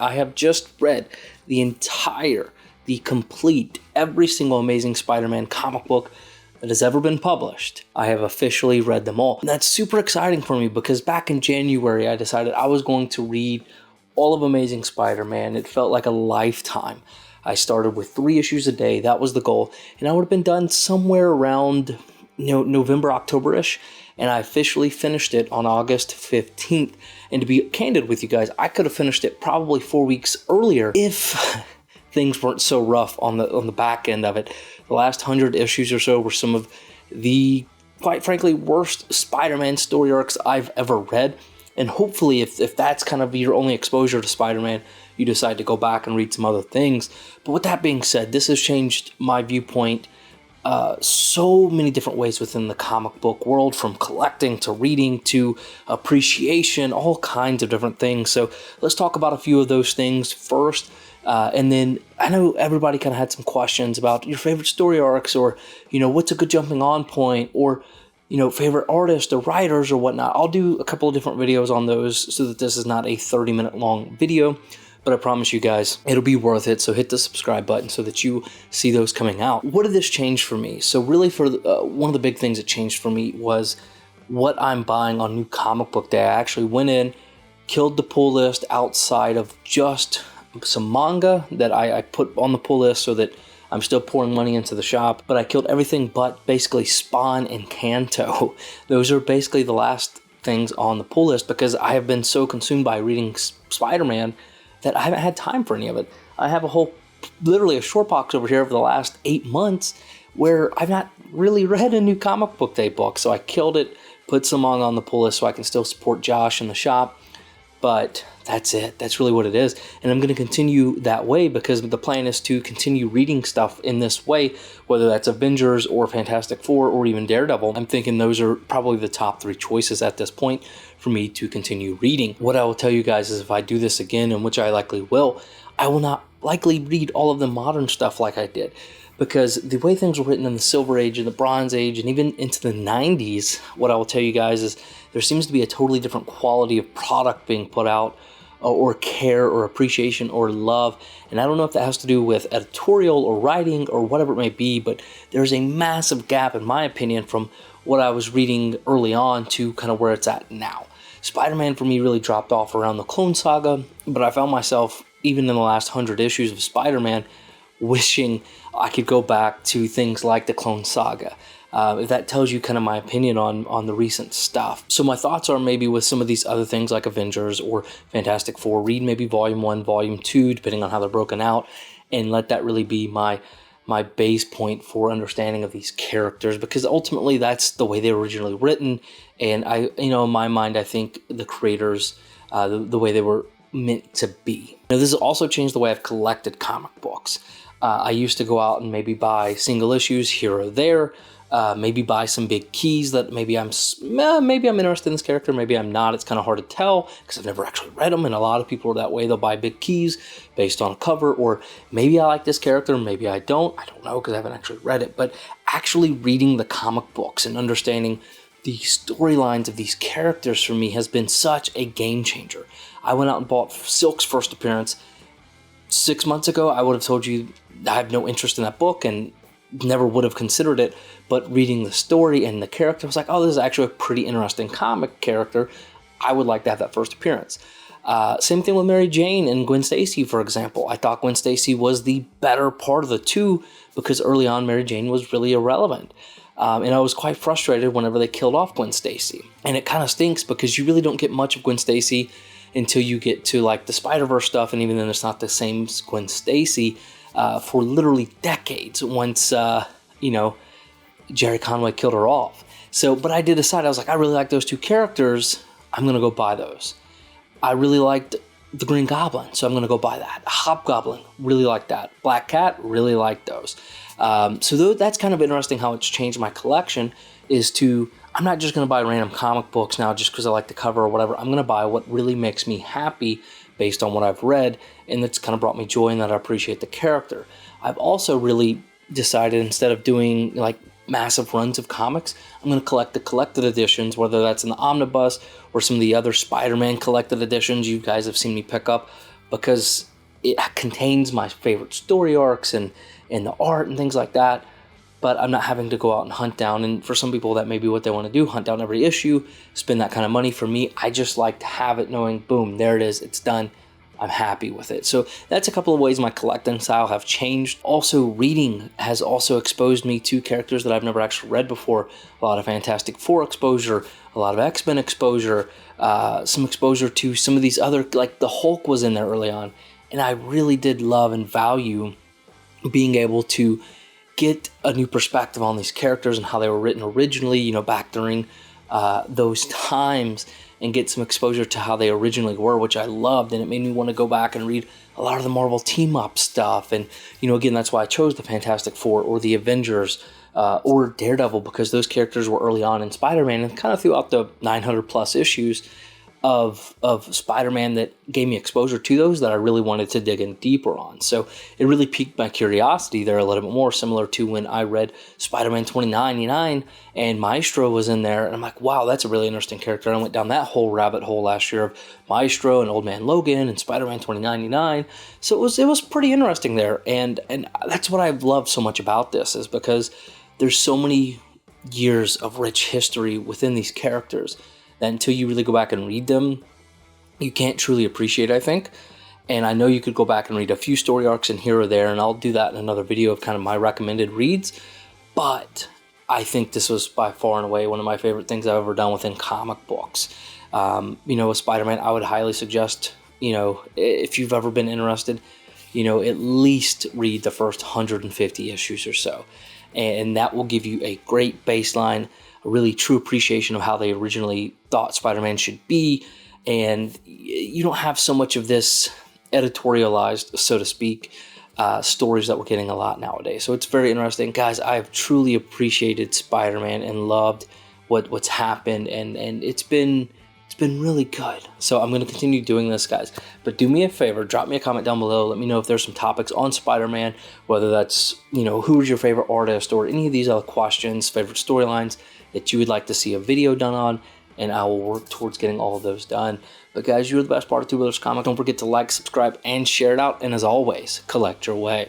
I have just read the complete, every single Amazing Spider-Man comic book that has ever been published. I have officially read them all. And that's super exciting for me because back in January, I decided I was going to read all of Amazing Spider-Man. It felt like a lifetime. I started with 3 issues a day. That was the goal. And I would have been done somewhere around November, October-ish. And I officially finished it on August 15th. And to be candid with you guys, I could have finished it probably 4 weeks earlier if things weren't so rough on the back end of it. The last 100 issues or so were some of the, quite frankly, worst Spider-Man story arcs I've ever read. And hopefully, if that's kind of your only exposure to Spider-Man, you decide to go back and read some other things. But with that being said, this has changed my viewpoint so many different ways within the comic book world, from collecting to reading to appreciation, all kinds of different things. So let's talk about a few of those things first. And then I know everybody kind of had some questions about your favorite story arcs, or, what's a good jumping on point, or, favorite artists or writers or whatnot. I'll do a couple of different videos on those so that this is not a 30-minute long video, but I promise you guys, it'll be worth it. So hit the subscribe button so that you see those coming out. What did this change for me? So really one of the big things that changed for me was what I'm buying on New Comic Book Day. I actually went in, killed the pull list outside of just some manga that I put on the pull list so that I'm still pouring money into the shop, but I killed everything but basically Spawn and Kanto. Those are basically the last things on the pull list because I have been so consumed by reading Spider-Man that I haven't had time for any of it. I have literally a short box over here over the last 8 months where I've not really read a New Comic Book Day book, so I killed it, put some on the pull list so I can still support Josh in the shop. But that's it. That's really what it is. And I'm going to continue that way because the plan is to continue reading stuff in this way, whether that's Avengers or Fantastic Four or even Daredevil. I'm thinking those are probably the top 3 choices at this point for me to continue reading. What I will tell you guys is if I do this again, and which I likely will, I will not likely read all of the modern stuff like I did. Because the way things were written in the Silver Age and the Bronze Age and even into the 90s, what I will tell you guys is there seems to be a totally different quality of product being put out, or care or appreciation or love. And I don't know if that has to do with editorial or writing or whatever it may be, but there's a massive gap, in my opinion, from what I was reading early on to kind of where it's at now. Spider-Man for me really dropped off around the Clone Saga, but I found myself, even in the last 100 issues of Spider-Man, wishing I could go back to things like the Clone Saga. If that tells you kind of my opinion on the recent stuff. So my thoughts are maybe with some of these other things like Avengers or Fantastic Four, read maybe Volume 1, Volume 2, depending on how they're broken out, and let that really be my base point for understanding of these characters, because ultimately that's the way they were originally written. And in my mind, I think the creators, the way they were meant to be. Now, this has also changed the way I've collected comic books. I used to go out and maybe buy single issues here or there, maybe buy some big keys that maybe I'm interested in this character, maybe I'm not. It's kind of hard to tell because I've never actually read them, and a lot of people are that way. They'll buy big keys based on a cover, or maybe I like this character, maybe I don't know because I haven't actually read it. But actually reading the comic books and understanding the storylines of these characters for me has been such a game changer. I went out and bought Silk's first appearance 6 months ago. I would have told you I have no interest in that book and never would have considered it, but reading the story and the character, I was like, oh, this is actually a pretty interesting comic character. I would like to have that first appearance. Same thing with Mary Jane and Gwen Stacy, for example. I thought Gwen Stacy was the better part of the two because early on Mary Jane was really irrelevant. And I was quite frustrated whenever they killed off Gwen Stacy. And it kind of stinks because you really don't get much of Gwen Stacy until you get to like the Spider-Verse stuff, and even then it's not the same Gwen Stacy for literally decades once, Jerry Conway killed her off. So, but I did decide, I was like, I really like those two characters, I'm going to go buy those. I really liked the Green Goblin, so I'm going to go buy that. Hobgoblin, really like that. Black Cat, really like those. So that's kind of interesting how it's changed my collection, is to, I'm not just going to buy random comic books now just because I like the cover or whatever. I'm going to buy what really makes me happy based on what I've read, and that's kind of brought me joy and that I appreciate the character. I've also really decided, instead of doing like massive runs of comics, I'm going to collect the collected editions, whether that's in the omnibus or some of the other Spider-Man collected editions you guys have seen me pick up because it contains my favorite story arcs and the art and things like that. But I'm not having to go out and hunt down. And for some people, that may be what they want to do, hunt down every issue, spend that kind of money. For me, I just like to have it knowing, boom, there it is, it's done. I'm happy with it. So that's a couple of ways my collecting style have changed. Also, reading has also exposed me to characters that I've never actually read before. A lot of Fantastic Four exposure, a lot of X-Men exposure, some exposure to some of these other, like the Hulk was in there early on. And I really did love and value being able to get a new perspective on these characters and how they were written originally, you know, back during those times, and get some exposure to how they originally were, which I loved. And it made me want to go back and read a lot of the Marvel team-up stuff. And, you know, again, that's why I chose the Fantastic Four or the Avengers or Daredevil, because those characters were early on in Spider-Man and kind of throughout the 900 plus issues of Spider-Man that gave me exposure to those that I really wanted to dig in deeper on. So it really piqued my curiosity there a little bit more, similar to when I read Spider-Man 2099 and Maestro was in there, and I'm like, wow, that's a really interesting character. I went down that whole rabbit hole last year of Maestro and Old Man Logan and Spider-Man 2099. So it was pretty interesting there, and that's what I've loved so much about this, is because there's so many years of rich history within these characters that until you really go back and read them, you can't truly appreciate, I think. And I know you could go back and read a few story arcs in here or there, and I'll do that in another video of kind of my recommended reads. But I think this was by far and away one of my favorite things I've ever done within comic books. You know, with Spider-Man, I would highly suggest, you know, if you've ever been interested, you know, at least read the first 150 issues or so. And that will give you a great baseline, a really true appreciation of how they originally thought Spider-Man should be, and you don't have so much of this editorialized, so to speak, stories that we're getting a lot nowadays. So it's very interesting. Guys, I've truly appreciated Spider-Man and loved what's happened, and it's been really good. So I'm going to continue doing this, guys. But do me a favor, drop me a comment down below. Let me know if there's some topics on Spider-Man, whether that's, you know, who's your favorite artist or any of these other questions, favorite storylines that you would like to see a video done on, and I will work towards getting all of those done. But guys, you're the best part of Two Brothers Comic. Don't forget to like, subscribe, and share it out. And as always, collect your way.